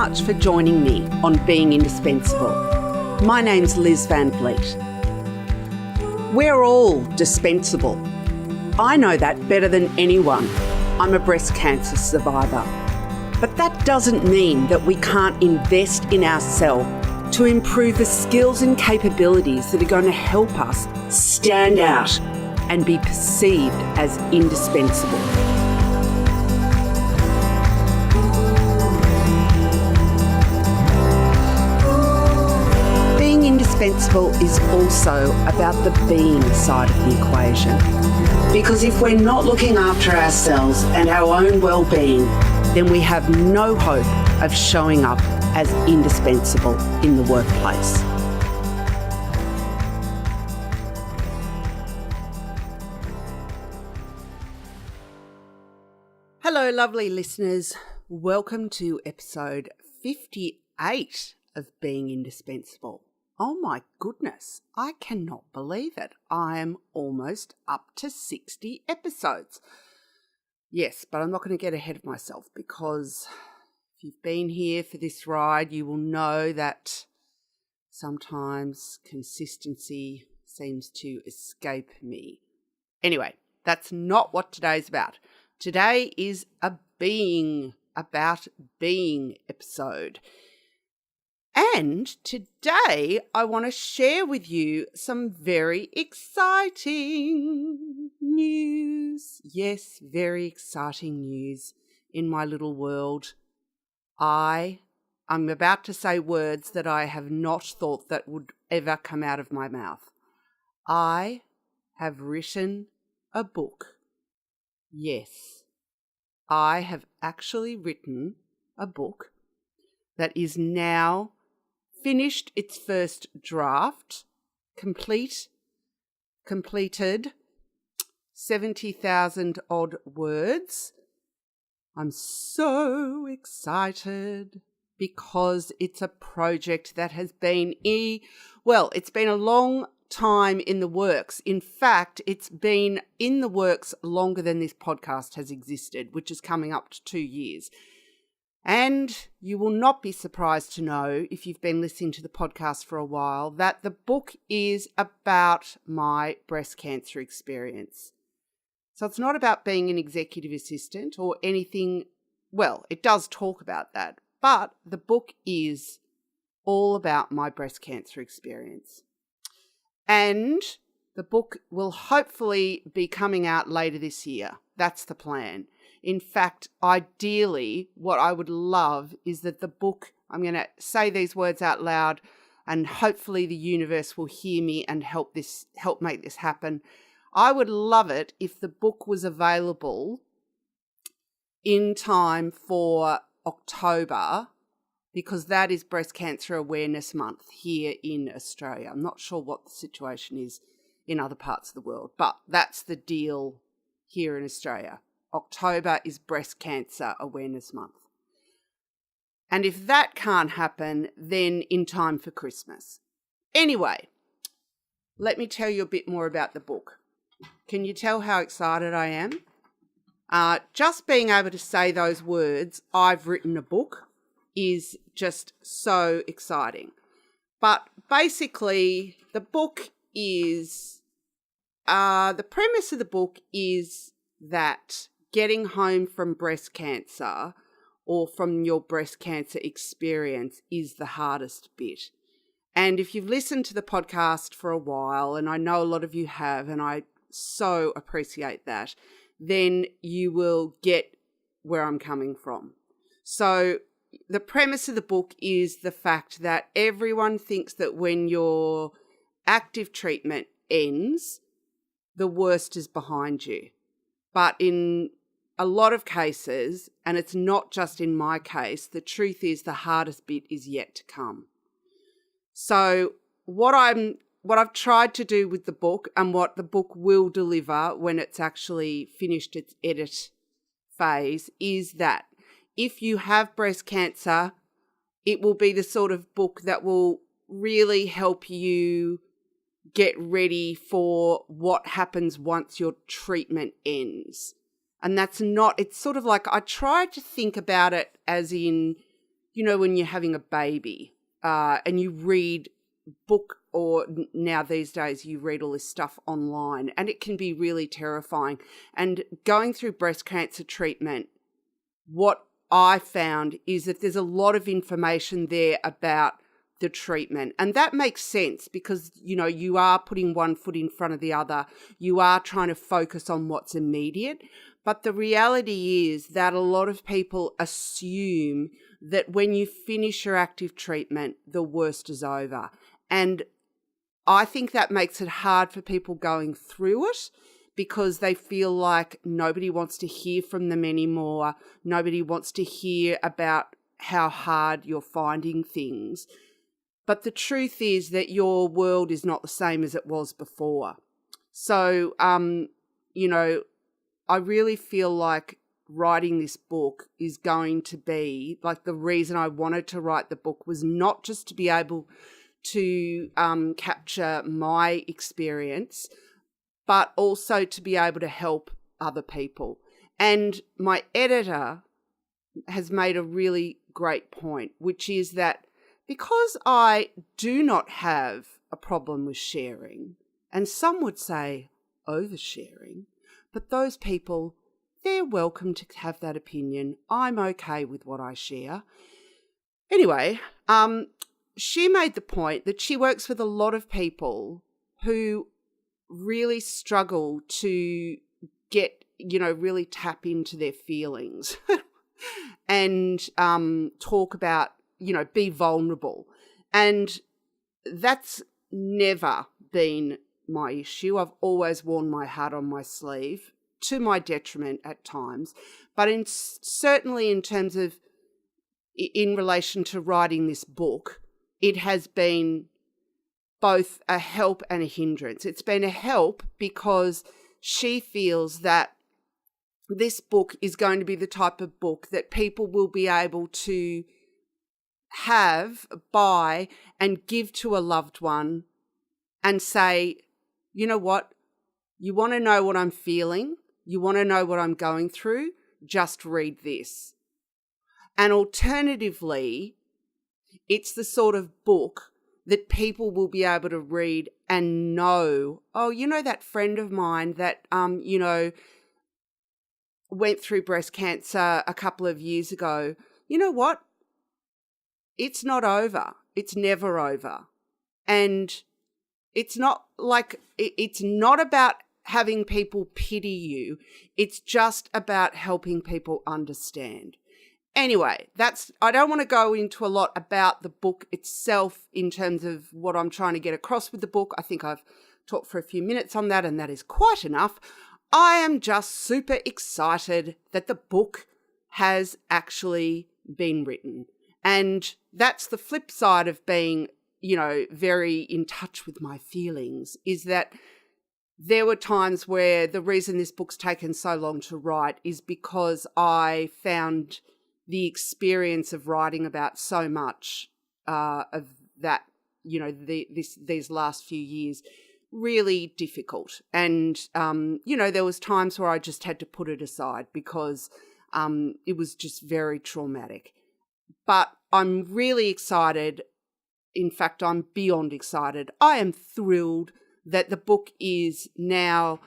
much for joining me on Being Indispensable. My name's Liz Van Vliet. We're all dispensable. I know that better than anyone. I'm a breast cancer survivor. But that doesn't mean that we can't invest in ourselves to improve the skills and capabilities that are going to help us stand out and be perceived as indispensable. Being indispensable is also about the being side of the equation. Because if we're not looking after ourselves and our own well-being, then we have no hope of showing up as indispensable in the workplace. Hello, lovely listeners. Welcome to episode 58 of Being Indispensable. Oh my goodness, I cannot believe it. I am almost up to 60 episodes. Yes, but I'm not going to get ahead of myself because if you've been here for this ride, you will know that sometimes consistency seems to escape me. Anyway, that's not what today's about. Today is about being episode. And today I want to share with you some very exciting news. Yes, very exciting news in my little world. I'm about to say words that I have not thought that would ever come out of my mouth. I have written a book. Yes, I have actually written a book that is now finished its first draft, completed 70,000 odd words. I'm so excited because it's a project that has been it's been a long time in the works. In fact, it's been in the works longer than this podcast has existed, which is coming up to 2 years. And you will not be surprised to know, if you've been listening to the podcast for a while, that the book is about my breast cancer experience. So it's not about being an executive assistant or anything. Well, it does talk about that, but the book is all about my breast cancer experience. And the book will hopefully be coming out later this year. That's the plan. In fact, ideally, what I would love is that the book, I'm going to say these words out loud, and hopefully the universe will hear me and help make this happen. I would love it if the book was available in time for October, because that is Breast Cancer Awareness Month here in Australia. I'm not sure what the situation is in other parts of the world, but that's the deal here in Australia. October is Breast Cancer Awareness Month. And if that can't happen, then in time for Christmas. Anyway, let me tell you a bit more about the book. Can you tell how excited I am? Just being able to say those words, I've written a book, is just so exciting. But basically, the book is, the premise of the book is that getting home from breast cancer or from your breast cancer experience is the hardest bit. And if you've listened to the podcast for a while, and I know a lot of you have, and I so appreciate that, then you will get where I'm coming from. So the premise of the book is the fact that everyone thinks that when your active treatment ends, the worst is behind you. But in a lot of cases, and it's not just in my case, the truth is the hardest bit is yet to come. So what I've tried to do with the book, and what the book will deliver when it's actually finished its edit phase, is that if you have breast cancer, it will be the sort of book that will really help you get ready for what happens once your treatment ends. And it's sort of like, I try to think about it as in, when you're having a baby and you read book, or now these days you read all this stuff online, and it can be really terrifying. And going through breast cancer treatment, what I found is that there's a lot of information there about the treatment. And that makes sense because, you are putting one foot in front of the other. You are trying to focus on what's immediate. But the reality is that a lot of people assume that when you finish your active treatment, the worst is over. And I think that makes it hard for people going through it because they feel like nobody wants to hear from them anymore. Nobody wants to hear about how hard you're finding things. But the truth is that your world is not the same as it was before. So, I really feel like writing this book is going to be, like, the reason I wanted to write the book was not just to be able to capture my experience, but also to be able to help other people. And my editor has made a really great point, which is that because I do not have a problem with sharing, and some would say oversharing, but those people, they're welcome to have that opinion. I'm okay with what I share. Anyway, she made the point that she works with a lot of people who really struggle to get, really tap into their feelings and talk about, be vulnerable. And that's never been my issue. I've always worn my heart on my sleeve, to my detriment at times. But certainly in terms of, in relation to writing this book, it has been both a help and a hindrance. It's been a help because she feels that this book is going to be the type of book that people will be able to buy and give to a loved one and say, you know what, you want to know what I'm feeling, you want to know what I'm going through, just read this. And alternatively, it's the sort of book that people will be able to read and know, oh, that friend of mine that, went through breast cancer a couple of years ago, you know what? It's not over. It's never over. And it's not about having people pity you. It's just about helping people understand. Anyway, I don't want to go into a lot about the book itself in terms of what I'm trying to get across with the book. I think I've talked for a few minutes on that, and that is quite enough. I am just super excited that the book has actually been written. And that's the flip side of being, very in touch with my feelings, is that there were times where the reason this book's taken so long to write is because I found the experience of writing about so much of that, these last few years really difficult. And, there was times where I just had to put it aside because it was just very traumatic. But I'm really excited. In fact, I'm beyond excited. I am thrilled that the book is now,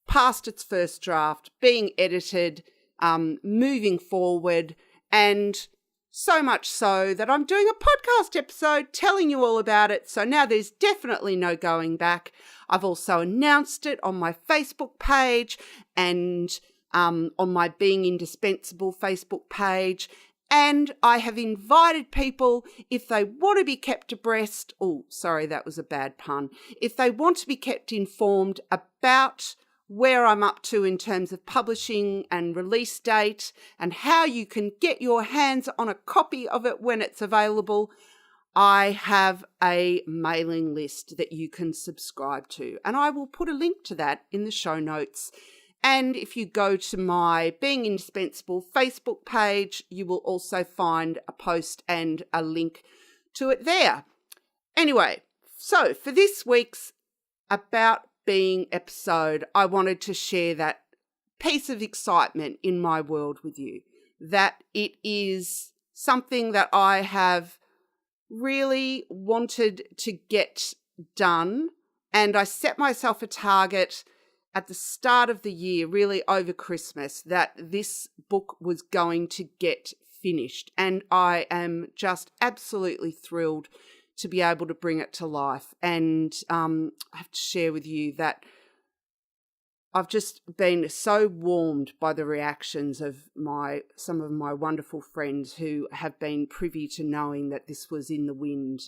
past its first draft, being edited, moving forward, and so much so that I'm doing a podcast episode telling you all about it. So now there's definitely no going back. I've also announced it on my Facebook page and on my Being Indispensable Facebook page. And I have invited people, if they want to be kept abreast, that was a bad pun, if they want to be kept informed about where I'm up to in terms of publishing and release date and how you can get your hands on a copy of it when it's available, I have a mailing list that you can subscribe to. And I will put a link to that in the show notes. And if you go to my Being Indispensable Facebook page, you will also find a post and a link to it there. Anyway, so for this week's About Being episode, I wanted to share that piece of excitement in my world with you, that it is something that I have really wanted to get done, and I set myself a target at the start of the year, really over Christmas, that this book was going to get finished, and I am just absolutely thrilled to be able to bring it to life. And I have to share with you that I've just been so warmed by the reactions of some of my wonderful friends who have been privy to knowing that this was in the wind.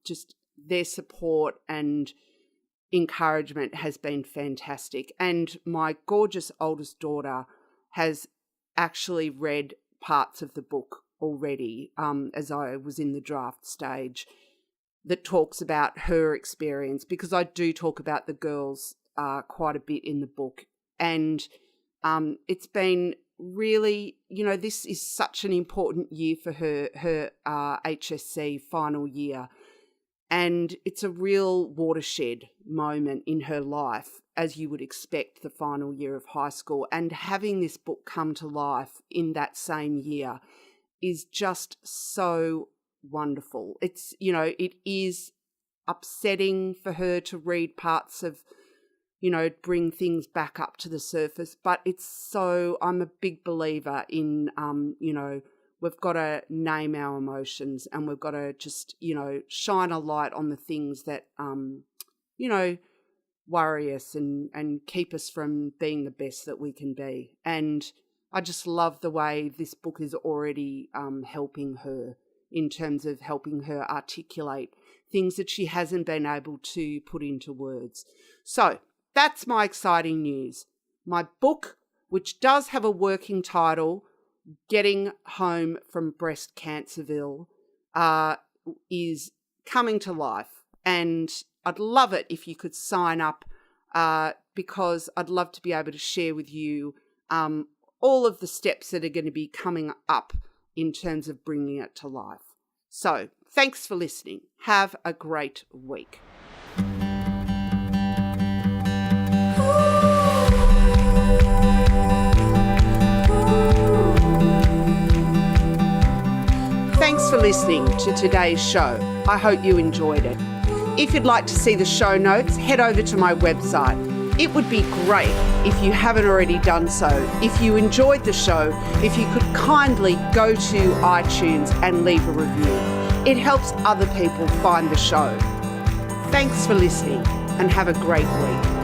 Just their support and encouragement has been fantastic. And my gorgeous oldest daughter has actually read parts of the book already, as I was in the draft stage, that talks about her experience, because I do talk about the girls quite a bit in the book. And it's been really, this is such an important year for her HSC final year. And it's a real watershed moment in her life, as you would expect the final year of high school. And having this book come to life in that same year is just so wonderful. It's, it is upsetting for her to read parts of, bring things back up to the surface. But I'm a big believer in, we've got to name our emotions, and we've got to just, shine a light on the things that, worry us and keep us from being the best that we can be. And I just love the way this book is already helping her, in terms of helping her articulate things that she hasn't been able to put into words. So that's my exciting news. My book, which does have a working title, Getting Home from Breast Cancerville, is coming to life. And I'd love it if you could sign up, because I'd love to be able to share with you all of the steps that are going to be coming up in terms of bringing it to life. So thanks for listening. Have a great week. Thanks for listening to today's show. I hope you enjoyed it. If you'd like to see the show notes, head over to my website. It would be great if you haven't already done so. If you enjoyed the show, if you could kindly go to iTunes and leave a review. It helps other people find the show. Thanks for listening, and have a great week.